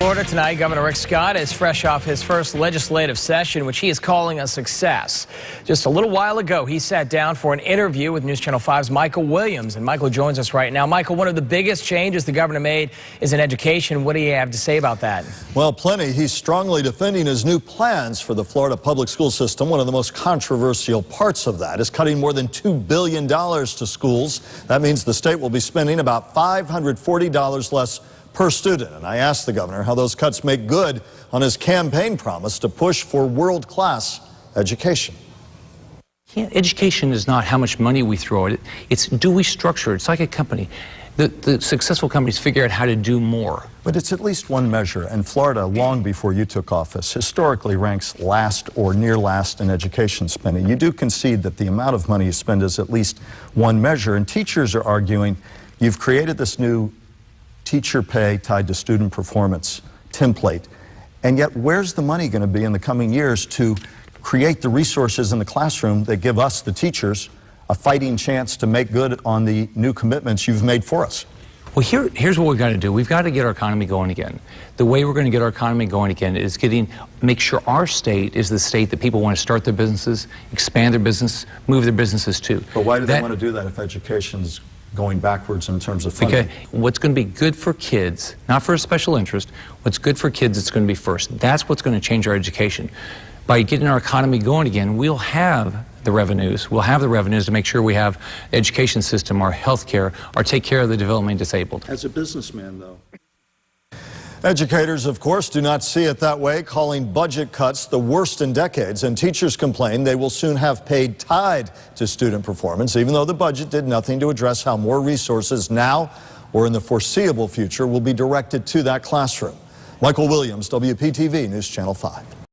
Florida tonight, Governor Rick Scott is fresh off his first legislative session, which he is calling a success. Just a little while ago, he sat down for an interview with News Channel 5's Michael Williams, and Michael joins us right now. Michael, one of the biggest changes the governor made is in education. What do you have to say about that? Well, plenty. He's strongly defending his new plans for the Florida public school system. One of the most controversial parts of that is cutting more than $2 billion to schools. That means the state will be spending about $540 less per student. And I asked the governor how those cuts make good on his campaign promise to push for world-class education. Education is not how much money we throw at it. It's do we structure it? It's like a company. The successful companies figure out how to do more. But it's at least one measure, and Florida, long before you took office, historically ranks last or near last in education spending. You do concede that the amount of money you spend is at least one measure, and teachers are arguing you've created this new teacher pay tied to student performance template, and yet where's the money going to be in the coming years to create the resources in the classroom that give us, the teachers, a fighting chance to make good on the new commitments you've made for us? Well, here's what we've got to do. We've got to get our economy going again. The way we're going to get our economy going again is make sure our state is the state that people want to start their businesses, expand their business, move their businesses to. But why do they want to do that if education's going backwards in terms of funding? Because what's going to be good for kids, not for a special interest, what's good for kids, it's going to be first. That's what's going to change our education. By getting our economy going again, we'll have the revenues. We'll have the revenues to make sure we have the education system, our health care, or take care of the developmentally disabled. As a businessman, though. Educators, of course, do not see it that way, calling budget cuts the worst in decades, and teachers complain they will soon have pay tied to student performance, even though the budget did nothing to address how more resources now or in the foreseeable future will be directed to that classroom. Michael Williams, WPTV News Channel 5.